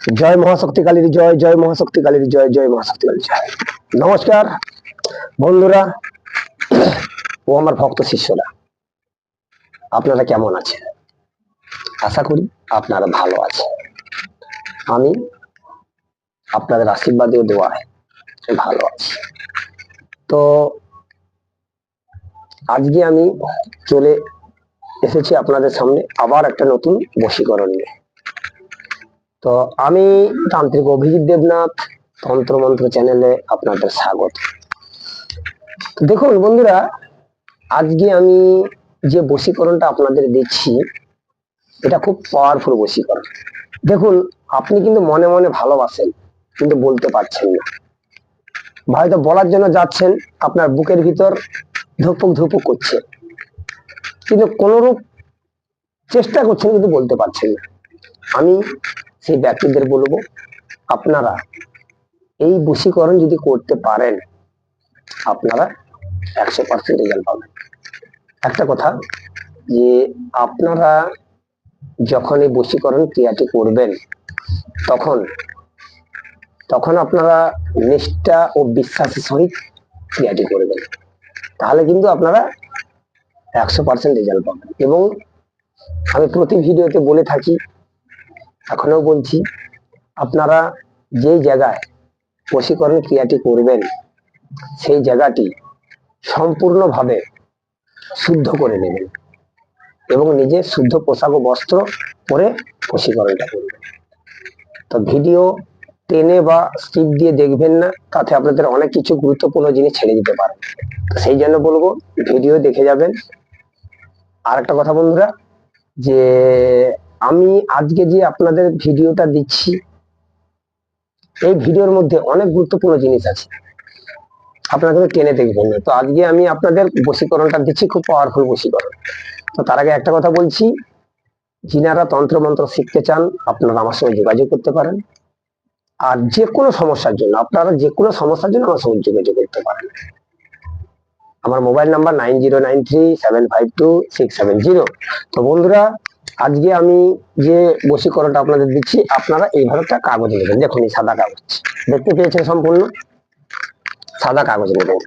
জয় মহাশক্তি কালীর জয়, জয় মহাশক্তি কালীর জয়, জয় মহাশক্তি কালীর জয়। নমস্কার বন্ধুরা ও আমার ভক্ত শিষ্যরা, আপনারা কেমন আছেন? আশা করি আপনারা ভালো আছেন। আমি আপনাদের আশীর্বাদে ও দোয়ায় ভালো আছি। তো আজকে আমি চলে এসেছি আপনাদের সামনে আবার একটা নতুন বশীকরণ নিয়ে। তো আমি তান্ত্রিক অভিজিৎ দেবনাথ তন্ত্রমন্ত্র চ্যানেলে আপনাদের স্বাগত। দেখুন বন্ধুরা, আজকে আমি যে বশীকরণটা আপনাদের দিচ্ছি এটা খুব পাওয়ারফুল বশীকরণ। দেখুন, আপনি কিন্তু মনে মনে ভালোবাসেন কিন্তু বলতে পারছেন না, হয়তো বলার জন্য যাচ্ছেন, আপনার বুকের ভিতর ধুকপুক ধুকপুক করছে, কিন্তু কোনরূপ চেষ্টা করছেন কিন্তু বলতে পারছেন না। আমি সেই ব্যক্তিদের বলবো, আপনারা এই বশীকরণ যদি করতে পারেন আপনারা 100% রেজাল্ট পাবেন। একটা কথা, যে আপনারা যখন এই বশীকরণ ক্রিয়াটি করবেন তখন তখন আপনারা নিষ্ঠা ও বিশ্বাসের সহিত ক্রিয়াটি করবেন, তাহলে কিন্তু আপনারা 100% রেজাল্ট পাবেন। এবং আমি প্রতি ভিডিওতে বলে থাকি, এখনো বলছি, আপনারা যেই জায়গায় বশীকরণ ক্রিয়াটি করবেন সেই জায়গাটি সম্পূর্ণভাবে শুদ্ধ করে নেবেন এবং নিজে শুদ্ধ পোশাক ও বস্ত্র পরে বশীকরণটা করবেন। তো ভিডিও টেনে বা স্কিপ দিয়ে দেখবেন না, তাতে আপনাদের অনেক কিছু গুরুত্বপূর্ণ জিনিস ছেড়ে দিতে পারে। সেই জন্য বলবো ভিডিও দেখে যাবেন। আর একটা কথা বন্ধুরা, যে আমি আজকে যে আপনাদের ভিডিওটা দিচ্ছি এই ভিডিওর মধ্যে অনেক গুরুত্বপূর্ণ জিনিস আছে, আপনারা কিন্তু টেনে দেখবেন না। তো আজকে আমি আপনাদের বশীকরণটা দিচ্ছি, খুব পাওয়ারফুল বশীকরণ। তো তার আগে একটা কথা বলছি, যিনারা তন্ত্র মন্ত্র শিখতে চান আপনারা আমার সঙ্গে যোগাযোগ করতে পারেন। আর যে কোনো সমস্যার জন্য আপনারা যে কোনো সমস্যার জন্য আমার সঙ্গে যোগাযোগ করতে পারেন। আমার মোবাইল নাম্বার 9093752670। তো বন্ধুরা, আজকে আমি যে বশীকরণটা আপনাদের দিচ্ছি আপনারা এইভাবে একটা কাগজ নেবেন। দেখুন, এই সাদা কাগজ দেখতে পেয়েছেন, সম্পূর্ণ সাদা কাগজ নেবেন।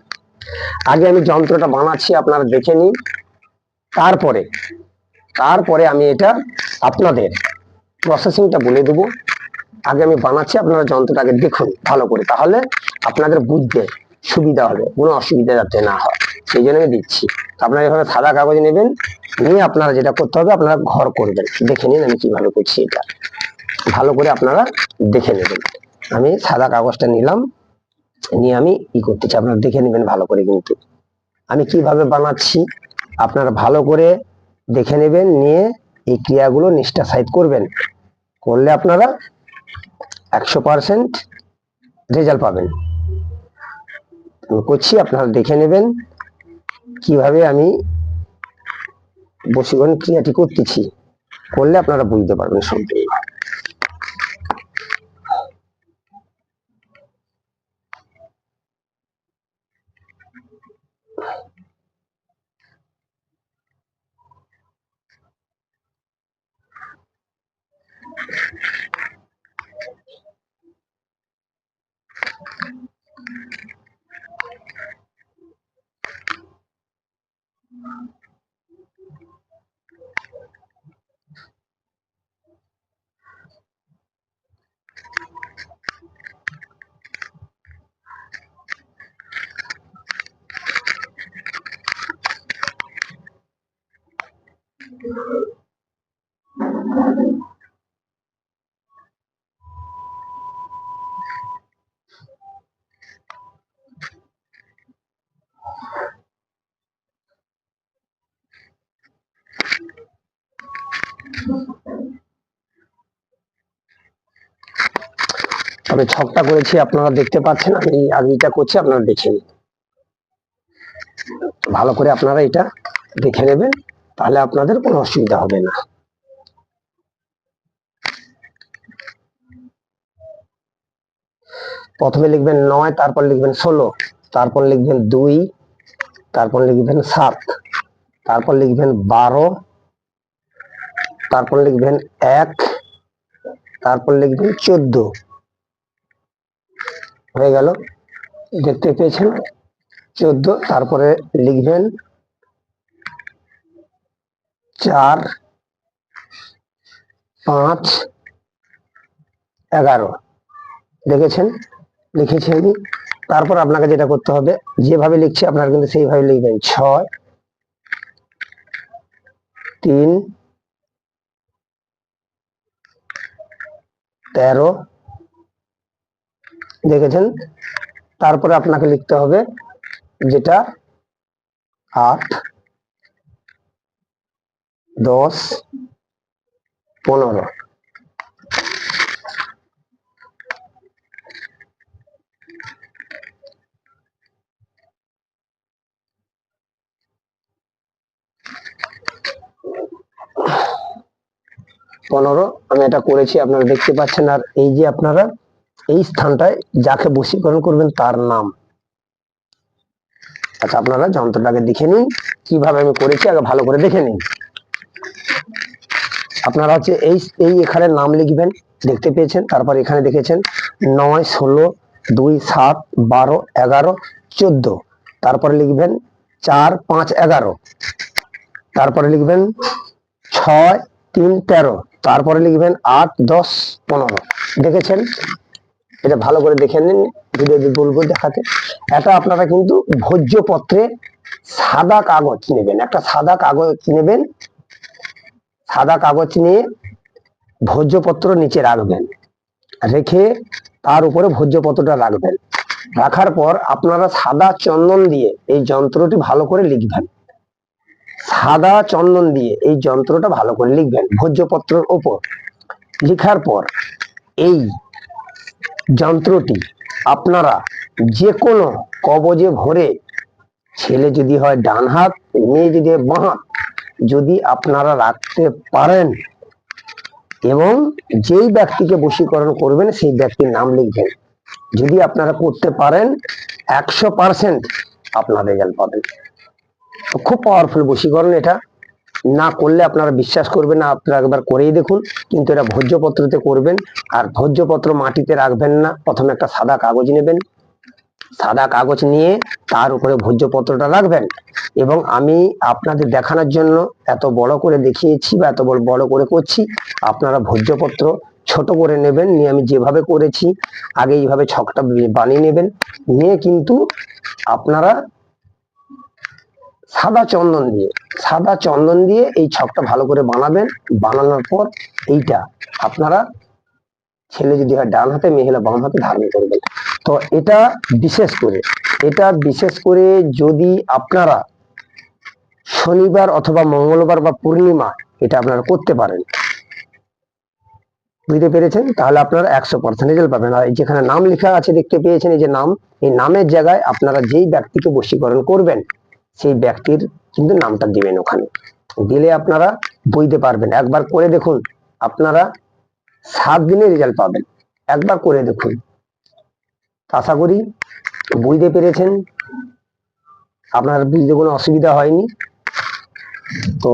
আগে আমি যন্ত্রটা বানাচ্ছি, আপনারা দেখে নিন। তারপরে তারপরে আমি এটা আপনাদের প্রসেসিংটা বলে দেবো। আগে আমি বানাচ্ছি, আপনারা যন্ত্রটাকে দেখুন ভালো করে, তাহলে আপনাদের বুঝতে সুবিধা হবে, কোনো অসুবিধা যাতে না হয়, সেই জন্য আমি দিচ্ছি। আপনারা এভাবে সাদা কাগজ নেবেন, নিয়ে আপনারা যেটা করতে হবে আপনারা ঘর করবেন। দেখে নিন আমি কিভাবে করছি, এটা ভালো করে আপনারা দেখে নেবেন। আমি সাদা কাগজটা নিলাম, নিয়ে আমি কি করতেছি আপনারা দেখে নেবেন ভালো করে। কিন্তু আমি কিভাবে বানাচ্ছি আপনারা ভালো করে দেখে নেবেন, নিয়ে এই ক্রিয়াগুলো নিষ্ঠা সাইড করবেন, করলে আপনারা 100% রেজাল্ট পাবেন। আমি করছি, আপনারা দেখে নেবেন কিভাবে আমি বশীকরণ ক্রিয়াটি করতেছি, করলে আপনারা বুঝতে পারবেন সম্পূর্ণ। আমি ছকটা করেছি, আপনারা দেখতে পাচ্ছেন। আমি আগে করছি, আপনারা দেখে নিন ভালো করে, আপনারা এটা দেখে নেবেন, তাহলে আপনাদের কোনো অসুবিধা হবে না। প্রথমে লিখবেন 9, তারপর লিখবেন 16, তারপর লিখবেন 2, তারপর লিখবেন 7, তারপর লিখবেন 12, তারপর লিখবেন 1, তারপর লিখবেন 14, হয়ে গেল, দেখতে পেয়েছেন 14। তারপরে লিখবেন 4, 5, 11, দেখেছেন, লিখেছি আমি। তারপর আপনাকে যেটা করতে হবে, যেভাবে লিখছি আপনারা কিন্তু সেইভাবে লিখবেন। 6, 3, 13, দেখেছেন। তারপরে আপনাকে লিখতে হবে যেটা 8, 10, 15। আমি এটা করেছি, আপনারা দেখতে পাচ্ছেন। আর এই যে আপনারা এই স্থানটায় যাকে বশীকরণ করবেন তার নাম। আচ্ছা, আপনারা যন্ত্রটাকে দেখে নিন কিভাবে আমি করেছি, আগে ভালো করে দেখে নিন। আপনারা হচ্ছে এই এখানে নাম লিখবেন, দেখতে পেয়েছেন। তারপর এখানে দেখেছেন 9, 16, 2, 7, 12, 11, 14। তারপরে লিখবেন 4, 5, 11। তারপরে লিখবেন 6, 3, 13। তারপরে লিখবেন 8, 10, 15। দেখেছেন? এটা ভালো করে দেখে নিন, ভিডিও বলবো দেখাতে। এটা আপনারা কিন্তু ভোজ্যপত্রে সাদা কাগজ নেবেন, একটা সাদা কাগজ নেবেন। সাদা কাগজ নিয়ে ভোজ্যপত্র নিচে রাখবেন, রেখে তার উপরে ভোজ্যপত্রটা রাখবেন। রাখার পর আপনারা সাদা চন্দন দিয়ে এই যন্ত্রটি ভালো করে লিখবেন। সাদা চন্দন দিয়ে এই যন্ত্রটা ভালো করে লিখবেন ভোজ্যপত্রের উপর। লিখার পর এই যন্ত্রটি আপনারা যে কোনো কবজে ভরে, ছেলে যদি হয় ডান হাত, মেয়ে যদি হয় বাঁ হাত, যদি আপনারা রাখতে পারেন এবং যেই ব্যক্তিকে বশীকরণ করবেন সেই ব্যক্তির নাম লিখবেন। যদি আপনারা করতে পারেন 100% আপনার রেজাল্ট পাবেন। খুব পাওয়ারফুল বশীকরণ এটা। না করলে আপনারা বিশ্বাস করবেন না, আপনারা একবার করেই দেখুন। কিন্তু এটা ভোজ্যপত্রতে করবেন। আর ভোজ্যপত্র মাটিতে রাখবেন না, প্রথমে একটা সাদা কাগজ নেবেন, সাদা কাগজ নিয়ে তার উপরে ভোজ্যপত্রটা রাখবেন। এবং আমি আপনাদের দেখানোর জন্য এত বড় করে দেখিয়েছি বা এত বড় করে করছি। আপনারা ভোজ্যপত্র ছোট করে নেবেন, নিয়ে আমি যেভাবে করেছি আগে এইভাবে ছকটা বানিয়ে নেবেন। নিয়ে কিন্তু আপনারা সাদা চন্দন দিয়ে এই ছকটা ভালো করে বানাবেন। বানানোর পর এইটা আপনারা, ছেলে যদি হয় ডান হাতে, মেয়ে হলে বাম হাতে ধারণ করবেন। তো এটা বিশেষ করে যদি আপনারা শনিবার অথবা মঙ্গলবার বা পূর্ণিমা এটা আপনারা করতে পারেন, বুঝতে পেরেছেন? তাহলে আপনারা 100% রেজাল্ট পাবেন। আর যেখানে নাম লেখা আছে দেখতে পেয়েছেন, এই যে নাম, এই নামের জায়গায় আপনারা যেই ব্যক্তিকে বশীকরণ করবেন সেই ব্যক্তির কিন্তু নামটা দিবেন। ওখানে দিলে আপনারা বুঝতে পারবেন। একবার করে দেখুন, আপনারা 7 দিনে রেজাল্ট পাবেন। একবার করে দেখুন। আশা করি বুঝতে পেরেছেন, আপনার বুঝতে কোনো অসুবিধা হয়নি। তো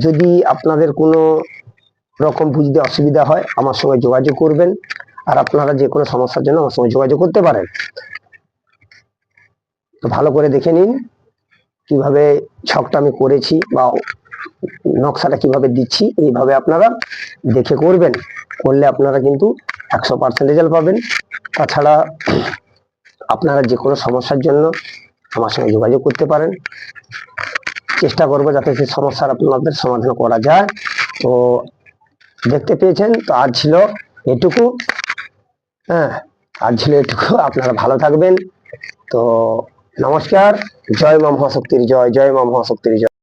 যদি আপনাদের কোনো রকম বুঝতে অসুবিধা হয় আমার সঙ্গে যোগাযোগ করবেন। আর আপনারা যে কোনো সমস্যার জন্য আমার সঙ্গে যোগাযোগ করতে পারেন। তো ভালো করে দেখে নিন কিভাবে ছকটা আমি করেছি বা নকশাটা কিভাবে দিচ্ছি। এইভাবে আপনারা দেখে করবেন, করলে আপনারা কিন্তু 100% রেজাল্ট পাবেন। তাছাড়া আপনারা যে কোনো সমস্যার জন্য আমার সঙ্গে যোগাযোগ করতে পারেন। চেষ্টা করবো যাতে সেই সমস্যার আপনাদের সমাধান করা যায়। তো দেখতে পেয়েছেন, তো আজ ছিল এটুকু। আপনারা ভালো থাকবেন। তো নমস্কার। জয় মা মহাশক্তির জয়, জয় মা মহাশক্তির জয়।